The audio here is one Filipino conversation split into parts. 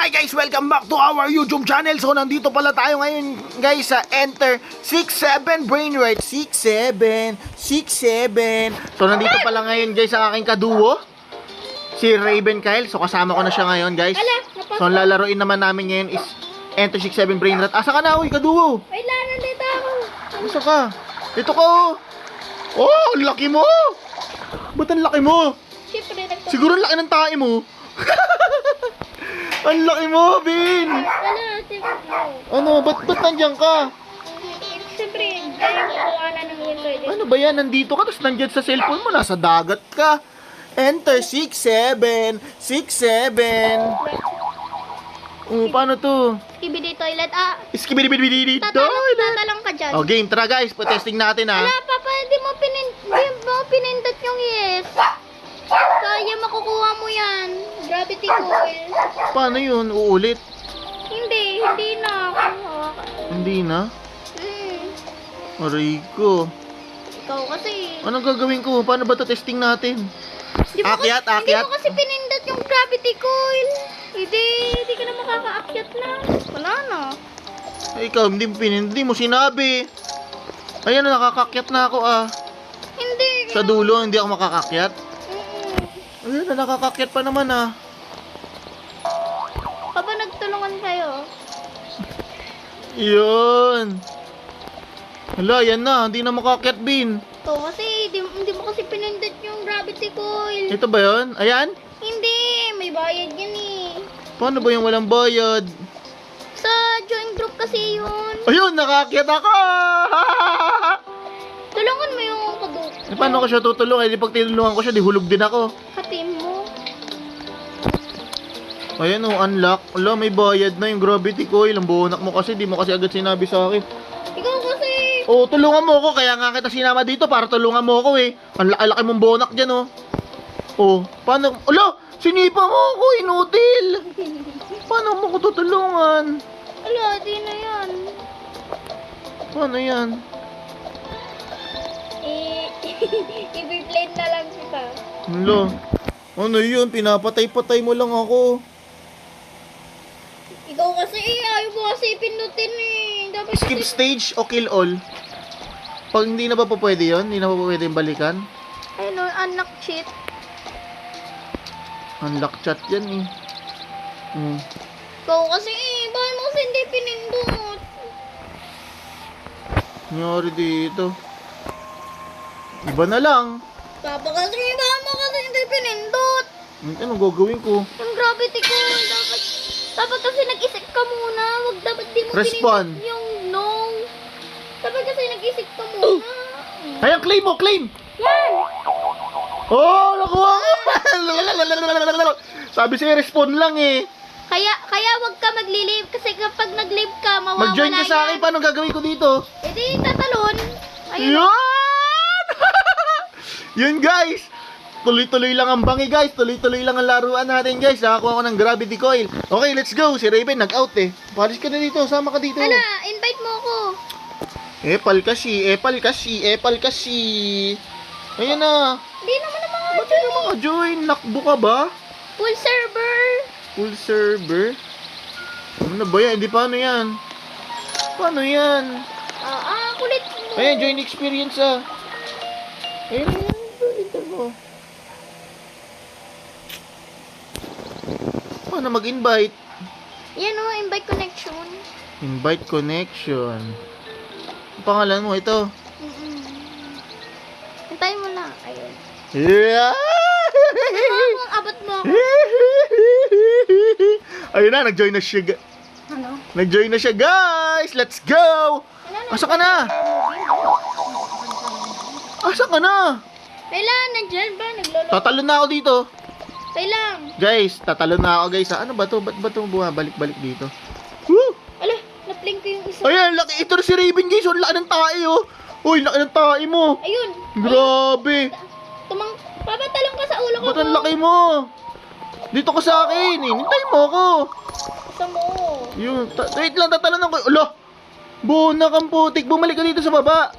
Hi guys! Welcome back to our YouTube channel. So nandito pala tayo ngayon guys sa Enter 6-7 Brainrot 6-7 So nandito pala ngayon guys sa aking kaduo, si Raven Kyle. So kasama ko na siya ngayon guys. So ang lalaroin naman namin ngayon is Enter 6-7 Brainrot. Asa ka na uy kaduo? Wait lang, nandito ako. Asa ka? Dito ka oh! Oh! Ang laki mo! Ba't ang laki mo? Siyempre, Siguro ang laki ng tae mo. Ang laki mo, Bin! Ano? Ba't nandiyan ka? Siyempre, dahil kukuhanan ng window. Ano ba yan? Nandito ka, tapos nandiyan sa cellphone mo, nasa dagat ka. Enter 6-7 paano to? Skibidi toilet, Skibidi tatalong ka dyan. Oh, game, tara guys, pa-testing natin ha. Ala, Papa, hindi mo pinindot yung yes. Kaya makukuha mo yan. Gravity coil. Paano yun? Uulit? Hindi na. Hindi na? Hmm. Aray ko. Ikaw kasi. Anong gagawin ko? Paano ba to testing natin? Hindi Akyat. mo kasi pinindot yung gravity coil. Hindi ka na makakaakyat na. Wala na. Ay, ikaw, hindi mo sinabi. Ayan, nakakakyat na ako Hindi. Sa dulo, hindi ako makakakyat. Mm-mm. Ayun, nakakakyat pa naman Papa, nagtulungan kayo. Yun. Hala, yan na. Hindi na makakyat, Bin. Ito kasi, hindi mo kasi pinindot yung gravity coil. Ito ba yun? Ayan? Hindi, may bayad yan eh. Paano ba yung walang bayad? Sa join group kasi yun. Ayun, nakakyat ako! Tulungan mo yung kaduk. Paano ko siya tutulungan? Di pag tinulungan ko siya, di hulog din ako. Katim mo. Ayan unlock. Ala, may bayad na yung gravity coil. Ang buonak mo kasi, di mo kasi agad sinabi sa akin. Ikaw kasi. Oo, tulungan mo ako. Kaya nga kita sinama dito para tulungan mo ako eh. Ang laki mong buonak dyan paano? Ala, sinipa mo ako, inutil. Paano mo ko tutulungan? Ala, di na yan. Paano yan? I-blend na lang kita. Ala, ano yun? Pinapatay-patay mo lang ako. Ikaw kasi ayaw mo kasi pindutin Dapat Skip kasi... stage o kill all? Pag hindi na ba po pwede yun? Hindi na ba po pwede yung balikan? Ayun unlock cheat. Unlock chat yan eh. Ikaw kasi bakit mo kasi hindi pinindot? Nangyari dito. Iba na lang. Papa kasi bakit mo kasi hindi pinindot? Anong gagawin ko? Yung gravity ko, dapat kasi nag-isip ka muna. Dapat di mo Respond. pinindot yung no. Dapat kasi nag-isip ka muna. Ayan, claim mo, claim! Yan! Oh, nakuha ko! Sabi sa'yo, respond lang eh. Kaya wag ka mag-live kasi kapag nag-live ka, mawawala Mag-join ka sa akin, paano gagawin ko dito? E di, tatalon. Ayun. Yun! Yun guys! Tuloy-tuloy lang ang bangi guys. Tuloy-tuloy lang ang laruan natin guys. Nakakuha ko ng gravity coil. Okay, let's go. Si Raven nag-out eh. Palis ka na dito. Sama ka dito. Hala, invite mo ako. Epal kasi. Ayan na. Hindi naman na mga Ba't hindi maka-join? Nakbo ka ba? full server. Full server? Ano ba yan? Hindi paano yan? Paano yan? Kulit mo. Ayan, join experience Ayan. Ito mo. Paano mag-invite? Yan invite connection. Invite connection. Ang pangalan mo ito? Hintayin mo na. Ayun. Yeah! Kung abot mo ako. Ayun na, nag-join na siya. Ano? Nag-join na siya, guys! Let's go! Asa ka na? Asa ka na? Kailan? Nandyan ba? Naglolo. Tatalon na ako dito. Kailan? Guys, tatalon na ako, guys. Ano ba to? Ba't ba to bumabalik-balik dito? Woo! Ala, na-plink ko yung isa. Ayan, laki. Ito na si Raven, guys. Ang laki ng tae, Uy, laki ng tae mo. Ayun. Grabe. Papatalong ka sa ulo ko. Ba't ang laki mo? Dito ka sa akin. Hinintay mo ako. Gusto mo. Yun. Wait lang, tatalon ako. Ala! Bunak ang putik. Bumalik ka dito sa baba.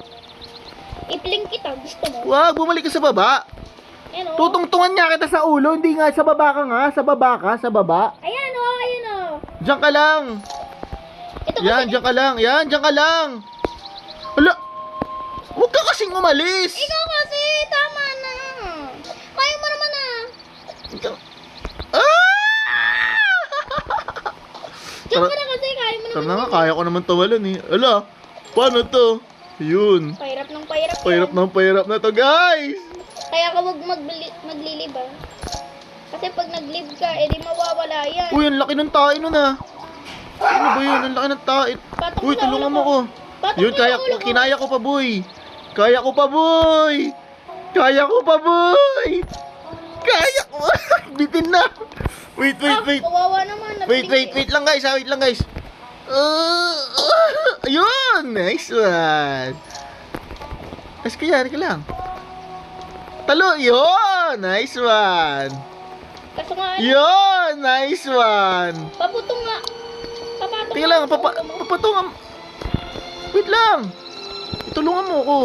I-plink kita. Gusto mo. Wag, bumalik ka sa baba. Ayan Tutungtungan niya kita sa ulo. Hindi nga, sa baba ka nga. Sa baba ka, sa baba. Ayan ayun Diyan ka lang. Ito Yan, kasi, diyan ka lang. Yan, diyan ka lang. Hala. Huwag ka kasing umalis. ikaw kasi, tama na. Kaya mo naman ah. Ah! Diyan ka na kasi, kaya mo Tara naman. na nga, kaya ko naman tawalan eh. Ala, paano to? Yun. Pahirap ng pahirap. Pahirap yan. na pahirap na to, guys. Kaya ka huwag maglilib ah. Kasi pag naglib ka, edi mawawala yan. Uy, ang laki ng tae nun ah. Ano ba yun? Ang laki ng tae. Patong Uy, mo na tulungan ulo mo ko. ko. Patong Yun, mo na kaya, ulo ko. kinaya ko pa, boy. Kaya ko pa, boy. Kaya ko pa, boy. Kaya ko. Bitin na. Wait, wait, wait. Kawawa naman. Wait lang guys, wait lang guys. Ayun, nice one. Mas kaya lang. Talo, yun, nice one. Kaso nga, Yun, nice one. paputong nga. Papatong Tingnan lang, papatong. Wait lang. Tulungan mo ako.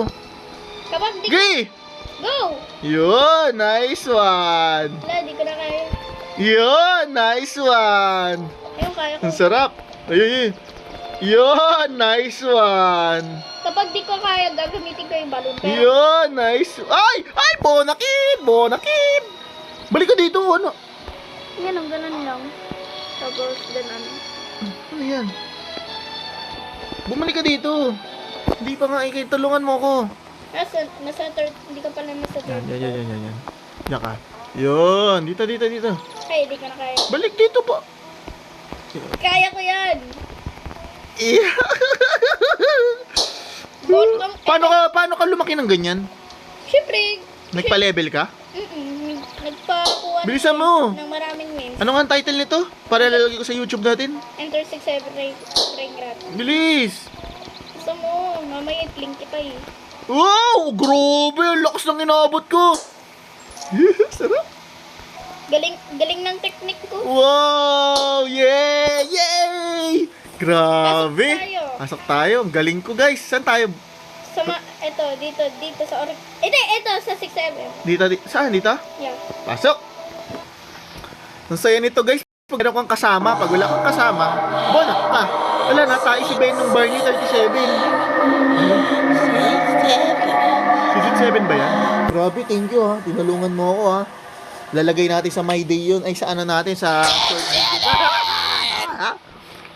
Kapag di Gay! go! Yun, nice one. Wala, di ko na kaya. Yun, nice one. Ayun, kaya ko. Ang sarap. Ayun. Yun, nice one. Kapag di ko kaya, gagamitin ko yung balon. Pero, Yun, nice. Ay, bonakid. Balik ka dito, ano? yan ang ganun lang. Tapos, ganun. Ano yan? Bumalik ka dito. Hindi pa nga, tulungan mo ako. Nasa third, hindi ka pala nasa third. Yan. Diyan ka. Yun, dito. Ay, di ko na kaya. Balik dito po. Kaya ko yan! Yeah. Bottom, Paano ka lumaki ng ganyan? Siyempre, Nagpa-level ka? nagpakuha Bilisan mo. ng maraming memes. Ano nga ang title nito? Para lalagay ko sa YouTube natin. Enter 67 rank rat. Bilis! Gusto mo, mamaya i-link kita eh. Wow! Grabe! Ang lakas ng inabot ko! Sarap! Galing ng technique ko. Wow! Yay! Grabe! Pasok tayo. Pasok tayo. Ang galing ko, guys. Saan tayo? Dito sa ito sa 67. Saan? Dito? Yeah. Pasok! Ang saya nito, guys. Pag meron kang kasama, pag wala kang kasama, bonak ka. Wala na, tayo si Ben ng Barney 37. 67 ba yan? Grabe, thank you ha. Tinulungan mo ako ha. Lalagay natin sa My Day yun. Ay, sa ano natin, sa short video.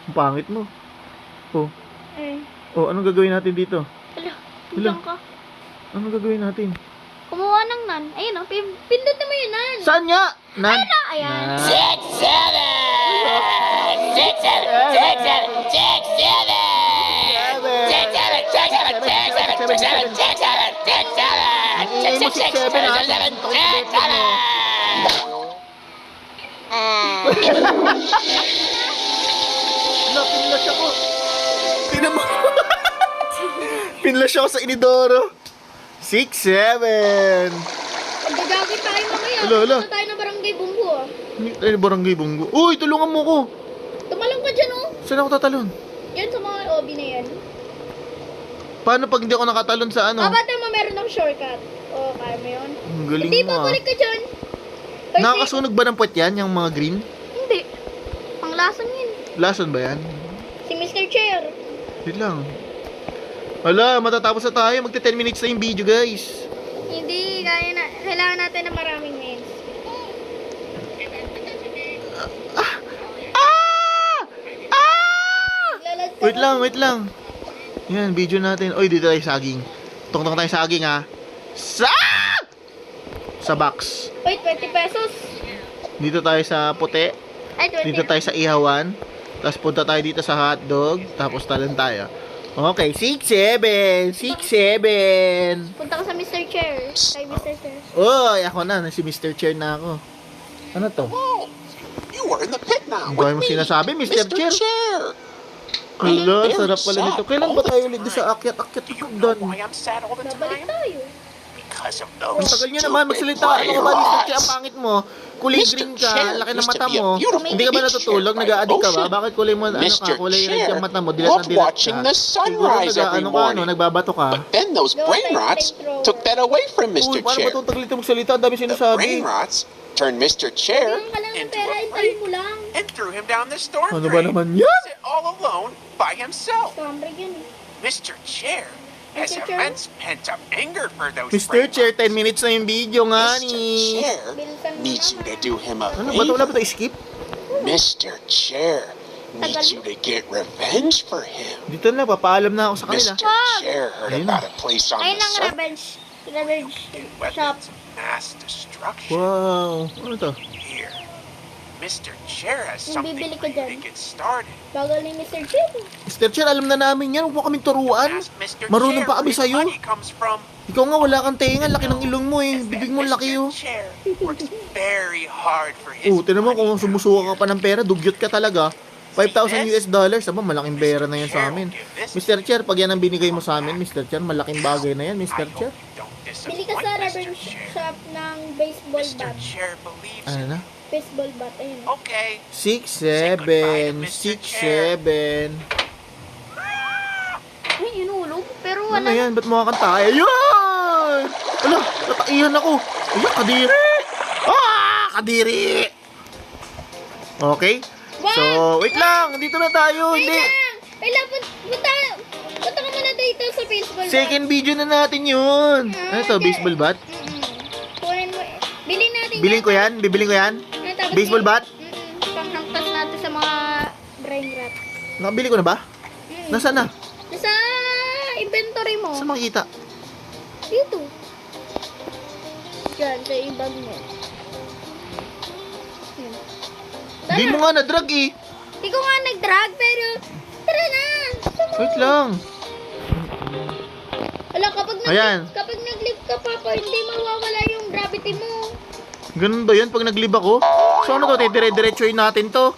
Ang pangit mo. Oh. Oh, anong gagawin natin dito? Ala, Wala. diyan ka. Anong gagawin natin? Kumuha ng nan. Ayun oh, pindot mo yun nan. Saan nga? Nan? Ayan. Pinlash ako. Pinlash ako sa inidoro. 6-7. Magagagit tayo mamaya. Ala. Punta tayo ng barangay Bunggo ah. Ay, barangay Bunggo. Uy, tulungan mo ko. Tumalong ka dyan oh. Saan ako tatalon? Yan sa mga OB na yan. Paano pag hindi ako nakatalon sa ano? Bata mo meron ng shortcut. Oo, kaya mo yun. Ang galing Hindi mo pa, ah. balik ka dyan. First Nakakasunog ba ng puwet yan, yung mga green? Hindi. Ang lasang yun. Lason ba yan? Si Mr. Chair. Wait lang. Wala, matatapos na tayo. Magte 10 minutes na yung video, guys. Hindi, kaya na. Kailangan natin ng maraming memes. Lalad ka ba? Wait lang. Yan, video natin. Oy, dito tayo saging. Tungtong tayo saging, ha? Sa box. Wait, 20 pesos. Dito tayo sa puti. Ay, 20. Dito tayo sa ihawan. Tapos punta tayo dito sa hotdog. Tapos talon tayo. Okay, 6-7. 6-7. Punta ka sa Mr. Chair. Kay Mr. Chair. Oy, ako na. Si Mr. Chair na ako. Ano to? Oh, you are in the pit now. Ang gawin mo with me, sinasabi, Mr. Chair. Chair. Ala, sarap pala nito. Kailan ba tayo ulit sa akyat-akyat ng hagdan? Why I'm sad all the Babalik time? tayo. Because of Ang those tagal nyo naman magsalita. Ano ka ba, Mr. Chair? Ang pangit mo. Kulay green ka. Ang laki ng mata mo. Hindi ka ba natutulog? Nag-a-addict ka ba? Bakit kulay mo, ano ka? Kulay red yung mata mo. Dilat na Loved dilat watching ka. the Siguro sunrise every ano ka, morning. nagbabato ka. But then those No, brain I'm rots flamethrower. took that away from Uy, Mr. paano ba Chair. itong taglitin magsalita? Ang dami The sinasabi. brain rots turned Mr. Chair Bigyan ka lang ng into pera, a intayin mo freak lang. and threw him down the storm Ano ba drain. naman yan? Sit all alone by himself. Scambrig yun eh. Mr. Chair has Mr. Chair? immense pent-up anger for those Mr. brave Chair, 10 monkeys. minutes na yung video nga Mr. ni. Chair Bilisan mo needs you naman. to do him a Ano ba ito? Wala ba favor. ito? Skip? Mr. Chair needs you to get revenge for him. Dito na, papaalam na ako sa kanila. Mr. Chair heard Ayun. about a place on Ayun the ang surface revenge in shop. weapons of mass destruction. Wow. Ano to? Here, Mr. Chair has Yung something bibili for ko you to dyan. get started. Bagal ni Mr. Chip. Mr. Chair, alam na namin yan. Huwag mo kaming turuan. Ask Mr. Marunong Chair pa kami where his sa'yo. money comes from. Ikaw nga, wala kang tenga. Laki ng ilong mo eh. Bibig mo laki oh. Mr. Chair works very hard for his Oh, tinan mo kung money. sumusuka ka pa ng pera, dugyot ka talaga. 5,000 US dollars, aba, malaking pera na yan sa amin. Mr. Chair, pag yan ang binigay mo sa amin, Mr. Chair, malaking bagay na yan, I Mr. hope Chair. you don't Bili ka disappoint, sa Mr. revenge Chair. shop ng baseball Mr. bat. Chair believes Ano in na? Baseball bat, ayun. Okay. 6-7, 6-7. Ay, inulog. Pero Ano wala. yan? Ba't makakanta? Ayun! Ala, nataiyan ako. Ayun, kadiri! Ah, kadiri! Okay? So, wait lang. Dito na tayo. Ay Hindi. lang! Ay lang, punta ka muna dito sa baseball bat. Second video na natin yun. Ano to? Baseball bat? Kunin mo. Bilhin natin Bilhin ko yan? Bibiling ko yan? Tapos Baseball bat? Panghangkas natin sa mga brain rot. Nakabili ko na ba? Nasaan na? Nasa inventory mo. Saan makikita? Dito. Diyan, sa ibag mo. Yan. Hindi mo nga na-drag eh. Hindi ko nga nag-drag, pero tara na! Wait lang. Wala, kapag Ayan. nag-lift ka, Papa, hindi mawawala yung gravity mo. Ganun ba yun pag naglib ako? So ano to? Dire-diretsuin natin to.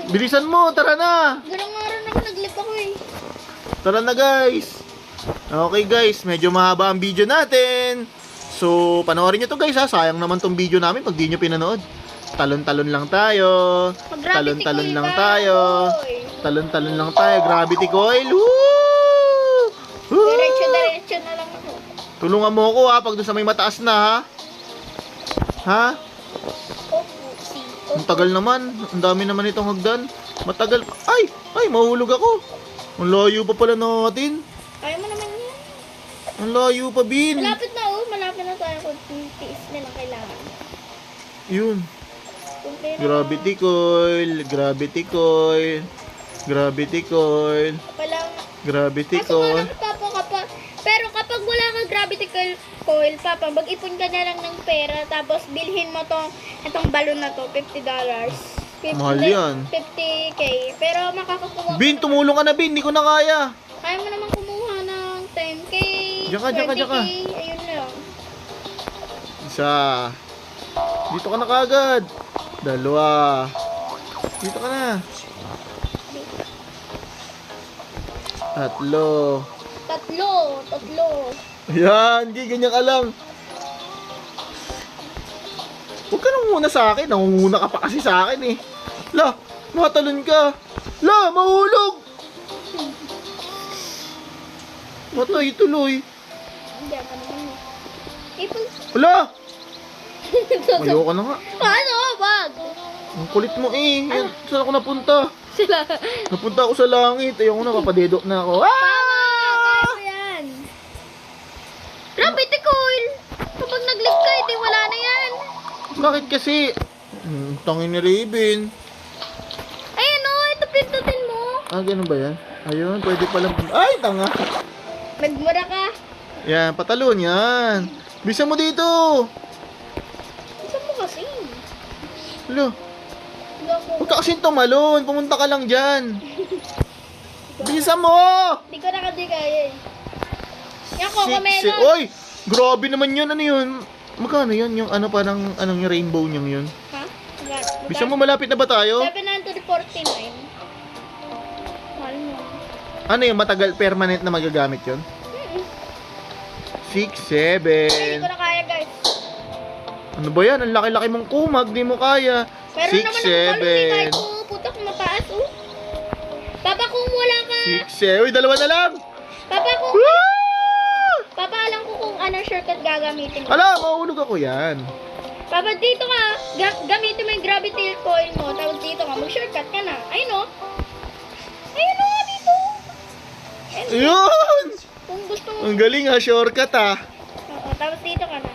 Bilisan mo, tara na. Ganun nga rin ako nag-lift ako eh. Tara na guys. Okay guys, medyo mahaba ang video natin. So, panoorin nyo to guys ha. Sayang naman tong video namin pag di nyo pinanood. Talon-talon lang tayo. Mag-gravity Talon-talon coil lang ka, tayo. boy. Talon-talon lang tayo. Gravity coil. Woo! Woo! Diretso-diretso na lang ako. Tulungan mo ako ha pag doon sa may mataas na ha. Ha? Si. Ang tagal naman. Ang dami naman itong hagdan. Matagal. Ay, mahulog ako. Ang layo pa pala natin. Kaya mo naman yan. Ang layo pa, Bin. Malapit na oh. Malapit na tayo kung tiis na lang kailangan. Yun. Kumple na. Gravity coil. Gravity coil. Gravity coil. Palang. Gravity Kaso nga coil. lang, Papa, pero kapag wala kang gravity coil, Papa, mag-ipon ka na lang ng pera, tapos bilhin mo itong balon na to, $50. Mahal yan. 50K. Pero makakakuha Bin, ka tumulong ka na, Bin. Hindi ko na kaya. kaya mo naman kumuha ng 10K, Diyan ka, diyan ka, diyan ka. 20K, ayun lang. Isa. Dito ka na kagad. Dalawa. Dito ka na. Tatlo. Tatlo. Ayan, di ganyan ka lang. Huwag ka nang muna sa akin. Nangunguna ka pa kasi sa akin eh. La, matalon ka. La, mahulog. Matay tuloy. Hindi ako naman. Ipon. Wala. Ayoko na nga. Paano? Wag. Ang kulit mo eh. Yan, saan ako napunta? Sila. Napunta ako sa langit. Ayoko na, papadedo na ako. Ah! Kaya mo yan. Gravity coil. Kapag nag-lift ka, hindi wala na yan. Bakit kasi? Tangin ni Raven. Ayun o, ito pindutin mo. Ah, ganun ba yan? Ayun, pwede palang... Ay, tanga. Nagmura ka. Yan, patalon yan. Bisa mo dito. Isa mo kasi. Hello. Huwag ka kasing tumalon. Pumunta ka lang dyan. Bisa mo. Hindi ko nakadikaya eh. Yan ko, Six, kumena. Oy, grabe naman yun. Ano yun? Magkano yun? Yung ano parang, anong yung rainbow niyang yun? Ha? Bisa mo, malapit na ba tayo? 749. Mahal mo. Ano yung matagal, permanent na magagamit yun? 6, Ay, 7. hindi ko na kaya guys. Ano ba yan? Ang laki-laki mong kumag, di mo kaya. Pero 6, naman ako kalumi kahit 7. puputok mataas oh. Papa, kung wala ka. 6, 7. Uy, dalawa na lang. Papa, kung... Woo! Papa, alam ko kung anong shortcut gagamitin mo. Ala, mahulog ako yan. Papa, dito ka. Gamitin mo yung gravity coil mo. Tapos dito ka. Mag-shortcut ka na. Ayun o. Ayun o, dito. Ayun. Ayun! Kung gusto mo. Ang galing ha, shortcut ha. Oo, tapos dito ka na.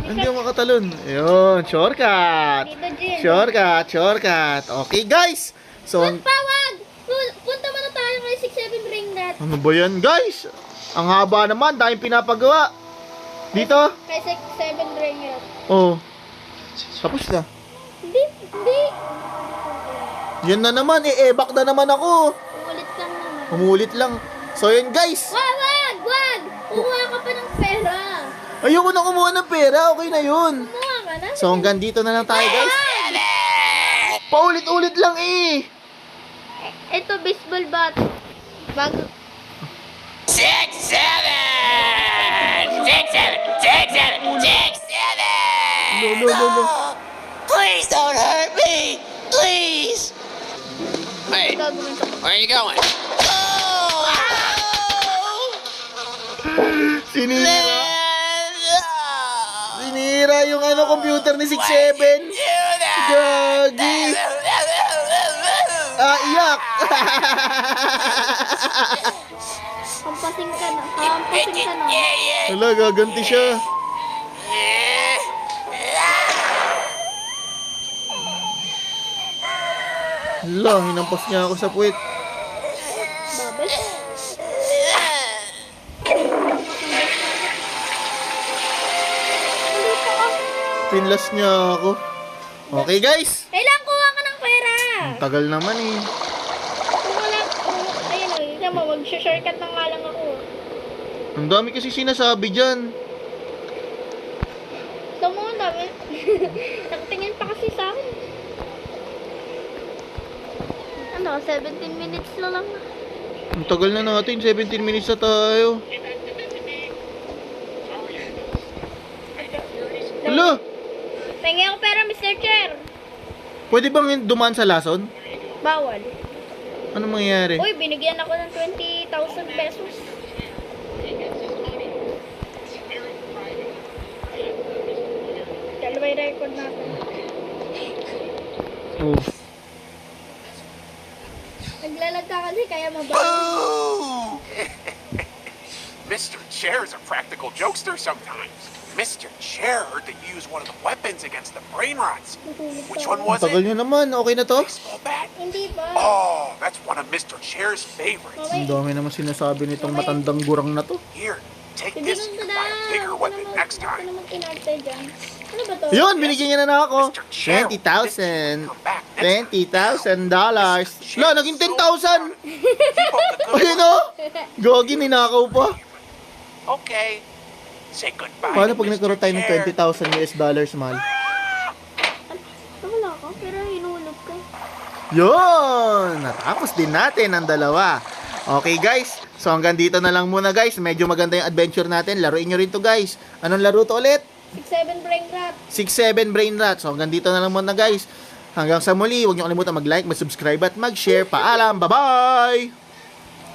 Hindi ako makatalon. Ayun, shortcut. Dito, Jin. Shortcut. Okay, guys. So, Pawag! Punta mo na tayo kay 6-7 ring rat. ano ba yan, guys? Ang haba naman, dahil pinapagawa. Dito? Kay 6-7 ring rat. Oh. Tapos na. Hindi. Yan na naman, back na naman ako. Ulit lang naman. Umulit lang. So, yun, guys. Wag! Kuha ka pa ng pera. Ayoko na kumuha ng pera. Okay na yun. Kumuha ka na. So, hanggang dito na lang tayo, guys. Paulit-ulit lang eh. Ito, baseball bat. Bago. 6, 7! 6, 7! 6, 7! 6, 7! Lo. Please don't hurt me! Please! Hey, Gagawin ko. where are you going? Oh! Sinira. Sinira yung computer ni 67. Gagi. Iyak. Hampasin ka na. Wala, gaganti siya. Hala, hinampas niya ako sa puwet. Babay. Pinlas niya ako. Okay, guys. Kailangan kuha ka ng pera. Ang tagal naman eh. Kung wala, ayun o, yun mo, mag-shortcut na nga lang ako. Ang dami kasi sinasabi dyan. Ito mo, ang dami. Nakatingin pa kasi sa akin. Ano, 17 minutes na lang. Ang tagal na natin. 17 minutes na tayo. Hala, Tingin ako pera, Mr. Chair. pwede bang dumaan sa lason? Bawal. Ano mangyayari? Uy, binigyan ako ng 20,000 pesos. Dalawa yung record natin. Oh. Naglalag ka kasi kaya mabalik. Boo! Mr. Chair's a practical jokester sometimes. Mr. Chair heard that you used one of the weapons against the brain rots. Natulog Which pa one ako. Ang was tagal it? nyo naman. Okay na to? Baseball bat? Hindi ba? Oh, that's one of Mr. Chair's favorites. Ang dami naman sinasabi nitong matandang gurang na to. Here, take Hindi this mo and buy a bigger weapon next Ito time. naman kinarte dyan. Ano ba to? Yun, binigyan niya na ako. Mr. Chair, this 20,000. come back next time. $20,000. Wala, naging 10,000. Keep up the good Ayun work. o. Gogi, ninakaw pa. Okay. Say goodbye. Paano to pag Mr. nagkaroon tayo ng Chair. $20,000, mahal? Wala ka, pero hinulog ka. Yun! Natapos din natin ang dalawa. Okay, guys. So, hanggang dito na lang muna, guys. Medyo maganda yung adventure natin. Laruin nyo rin to, guys. Anong laro to ulit? 6-7 brain rat. 6-7 Brain Rat. So, hanggang dito na lang muna, guys. Hanggang sa muli, huwag nyo kalimutan mag-like, mag-subscribe at mag-share. Paalam! Bye-bye!